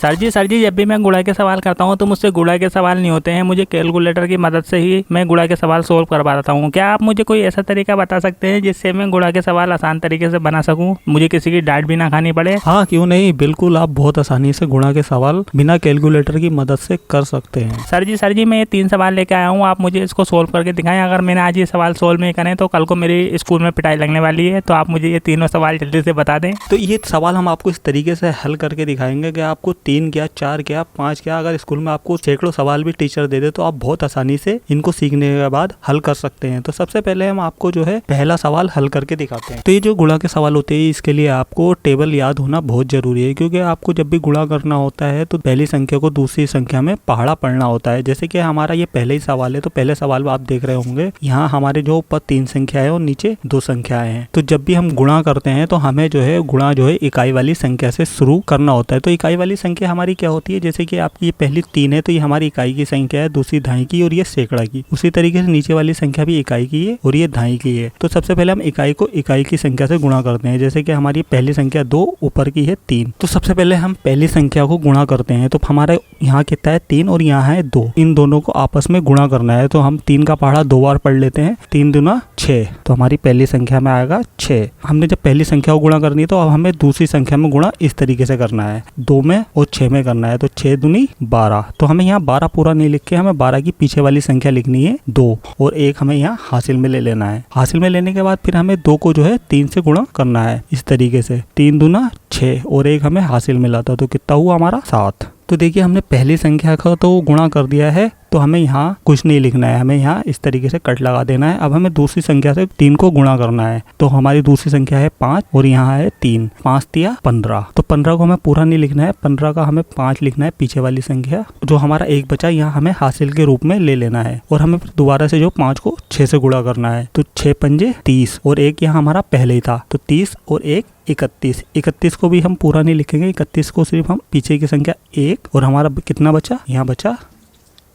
Sir जी जब भी मैं गुणा के सवाल करता हूँ तो मुझसे गुणा के सवाल नहीं होते हैं, मुझे कैलकुलेटर की मदद से ही मैं गुणा के सवाल सोल्व कर पाता हूँ। क्या आप मुझे कोई ऐसा तरीका बता सकते हैं जिससे मैं गुणा के सवाल आसान तरीके से बना सकूँ, मुझे किसी की डांट भी ना खानी पड़े? हाँ, क्यों नहीं, बिल्कुल आप बहुत आसानी से गुणा के सवाल बिना कैलकुलेटर की मदद से कर सकते हैं। सर जी मैं ये 3 सवाल लेके आया हूँ, आप मुझे इसको सोल्व करके दिखाएं। अगर मैंने आज ये सवाल सोल्व नहीं करे तो कल को मेरी स्कूल में पिटाई लगने वाली है, तो आप मुझे ये तीनों सवाल जल्दी से बता दें। तो ये सवाल हम आपको इस तरीके से हल करके दिखाएंगे कि आपको 3 क्या 4 क्या 5 क्या, अगर स्कूल में आपको सैकड़ों सवाल भी टीचर दे दे तो आप बहुत आसानी से इनको सीखने के बाद हल कर सकते हैं। तो सबसे पहले हम आपको जो है पहला सवाल हल करके दिखाते हैं। तो ये जो गुणा के सवाल होते हैं इसके लिए आपको टेबल याद होना बहुत जरूरी है, क्योंकि आपको जब भी गुणा करना होता है तो पहली संख्या को दूसरी संख्या में पहाड़ा पढ़ना होता है। जैसे कि हमारा ये पहले ही सवाल है, तो पहले सवाल में आप देख रहे होंगे यहाँ हमारे जो ऊपर 3 संख्या है और नीचे 2 संख्याएं हैं। तो जब भी हम गुणा करते हैं तो हमें जो है गुणा जो है इकाई वाली संख्या से शुरू करना होता है। तो इकाई वाली संख्या हमारी क्या होती है, जैसे कि आपकी ये पहली 3 है तो ये हमारी इकाई की संख्या है, दूसरी दहाई की और ये सैकड़ा की। उसी तरीके से नीचे वाली संख्या भी इकाई की है और ये दहाई की है। तो सबसे पहले हम इकाई को इकाई की संख्या से गुणा करते हैं। जैसे कि हमारी पहली संख्या 2, ऊपर की है 3। तो सबसे पहले हम पहली संख्या को गुणा करते हैं। तो हमारे यहाँ कितना है 3 और यहाँ है 2, इन दोनों को आपस में गुणा करना है। तो हम 3 का पहाड़ा 2 बार पढ़ लेते हैं। 3 दूना 6, तो हमारी पहली संख्या में आएगा 6। हमने जब पहली संख्या को गुणा करनी है तो अब हमें दूसरी संख्या में गुणा इस तरीके से करना है, 2 में और 6 में करना है। तो 6 दूनी 12। तो हमें यहाँ 12 पूरा नहीं लिख के हमें 12 की पीछे वाली संख्या लिखनी है 2, और 1 हमें यहाँ हासिल में ले लेना है। हासिल में लेने के बाद फिर हमें 2 को जो है 3 से गुणा करना है इस तरीके से। 3 दूना 6 और 1 हमें हासिल मिला था, तो कितना हुआ हमारा 7। तो देखिए हमने पहली संख्या का तो गुणा कर दिया है, तो हमें यहाँ कुछ नहीं लिखना है, हमें यहाँ इस तरीके से कट लगा देना है। अब हमें दूसरी संख्या से 3 को गुणा करना है। तो हमारी दूसरी संख्या है 5 और यहाँ है 3, 5 तिया 15। तो 15 को हमें पूरा नहीं लिखना है, 15 का हमें 5 लिखना है पीछे वाली संख्या। जो हमारा 1 बचा यहाँ हमें हासिल के रूप में ले लेना है, और हमें दोबारा से जो 5 को 6 से गुणा करना है। तो 6 पंजे 30 और 1 यहाँ हमारा पहले ही था, तो 30 और 1 31। 31 को भी हम पूरा नहीं लिखेंगे, 31 को सिर्फ हम पीछे की संख्या 1, और हमारा कितना बचा, यहाँ बचा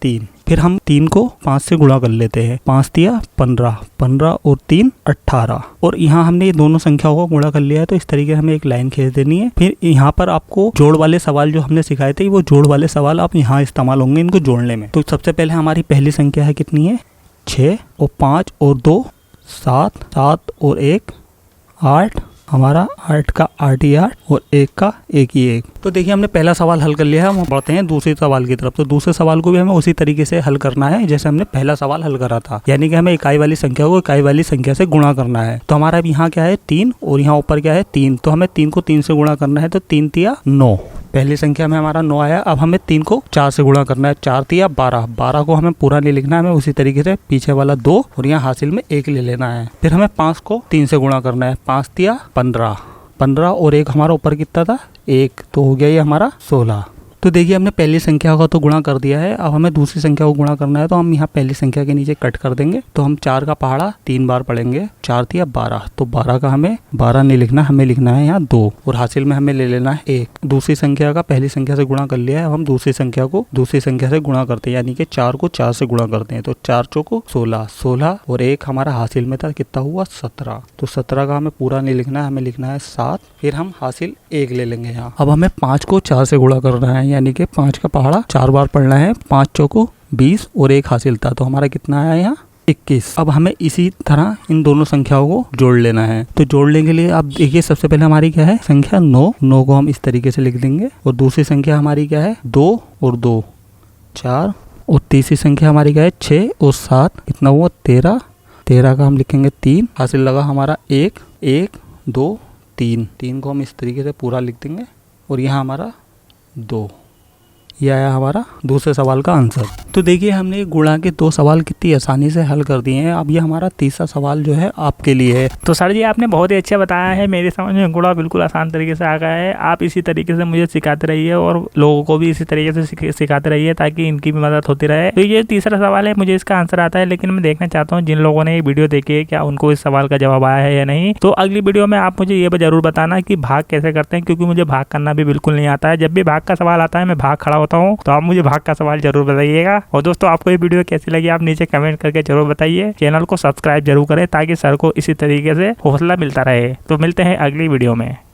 3। फिर हम 3 को 5 से गुणा कर लेते हैं। 5 तिया 15, 15 और 3 18। और यहाँ हमने ये दोनों संख्याओं को गुणा कर लिया है, तो इस तरीके से हमें एक लाइन खींच देनी है। फिर यहाँ पर आपको जोड़ वाले सवाल जो हमने सिखाए थे, वो जोड़ वाले सवाल आप यहाँ इस्तेमाल होंगे इनको जोड़ने में। तो सबसे पहले हमारी पहली संख्या है कितनी है, 6 और 5 और 2 7, 7 और 1 8, हमारा 8 का 8 ही 8 और 1 का 1 ही 1। तो देखिए हमने पहला सवाल हल कर लिया है। हम बढ़ते हैं दूसरे सवाल की तरफ। तो दूसरे सवाल को भी हमें उसी तरीके से हल करना है जैसे हमने पहला सवाल हल करा था, यानी कि हमें इकाई वाली संख्या को इकाई वाली संख्या से गुणा करना है। तो हमारा अब यहाँ क्या है 3 और यहाँ ऊपर क्या है 3। तो हमें 3 को 3 से गुणा करना है। तो 3 तिया 9, पहली संख्या में हमारा 9 आया। अब हमें 3 को 4 से गुणा करना है। 4 तिया 12, 12 को हमें पूरा नहीं लिखना है, हमें उसी तरीके से पीछे वाला 2 और यहाँ हासिल में 1 ले लेना है। फिर हमें 5 को 3 से गुणा करना है। 5 तिया 15, 15 और 1 हमारा ऊपर कितना था 1, तो हो गया ये हमारा 16। तो देखिए हमने पहली संख्या का तो गुणा कर दिया है। अब हमें दूसरी संख्या को गुणा करना है, तो हम यहाँ पहली संख्या के नीचे कट कर देंगे। तो हम 4 का पहाड़ा 3 बार पढ़ेंगे। 4 तिया 12, तो 12 का हमें 12 नहीं लिखना, हमें लिखना है यहाँ 2, और हासिल में हमें ले लेना है 1। दूसरी संख्या का पहली संख्या से गुणा कर लिया है। अब हम दूसरी संख्या को दूसरी संख्या से गुणा करते हैं, यानी कि 4 को 4 से गुणा करते हैं। तो 4 चौको 16, 16 और 1 हमारा हासिल में था, कितना हुआ 17। तो 17 का हमें पूरा नहीं लिखना है, हमें लिखना है 7। फिर हम हासिल 1 ले लेंगे यहाँ। अब हमें 5 को 4 से गुणा करना है, यानी कि 5 का पहाड़ा 4 बार पढ़ना है। 5 चौको 20 और 1 हासिल था, तो हमारा कितना आया यहाँ 21। अब हमें इसी तरह इन दोनों संख्याओं को जोड़ लेना है। तो जोड़ने के लिए आप देखिए सबसे पहले हमारी क्या है संख्या 9, 9 को हम इस तरीके से लिख देंगे। और दूसरी संख्या हमारी क्या है 2 और 2 4, और तीसरी संख्या हमारी क्या है 6 और 7, कितना हुआ 13। 13 का हम लिखेंगे 3, हासिल लगा हमारा 1 1 2 3। 3 को हम इस तरीके से पूरा लिख देंगे, और यहाँ हमारा 2। यह आया हमारा दूसरे सवाल का आंसर। तो देखिए हमने गुणा के 2 सवाल कितनी आसानी से हल कर दिए हैं। अब ये हमारा तीसरा सवाल जो है आपके लिए है। तो सर जी आपने बहुत ही अच्छा बताया है, मेरे समझ में गुणा बिल्कुल आसान तरीके से आ गया है। आप इसी तरीके से मुझे सिखाते रहिए और लोगों को भी इसी तरीके से सिखाते रहिए, ताकि इनकी भी मदद होती रहे। तो ये तीसरा सवाल है, मुझे इसका आंसर आता है, लेकिन मैं देखना चाहता हूँ जिन लोगों ने ये वीडियो देखी है क्या उनको इस सवाल का जवाब आया है या नहीं। तो अगली वीडियो में आप मुझे ये जरूर बताना कि भाग कैसे करते हैं, क्योंकि मुझे भाग करना भी बिल्कुल नहीं आता है। जब भी भाग का सवाल आता है मैं भाग खड़ा होता हूँ, तो आप मुझे भाग का सवाल जरूर बताइएगा। और दोस्तों आपको ये वीडियो कैसी लगी आप नीचे कमेंट करके जरूर बताइए। चैनल को सब्सक्राइब जरूर करें ताकि सर को इसी तरीके से हौसला मिलता रहे। तो मिलते हैं अगली वीडियो में।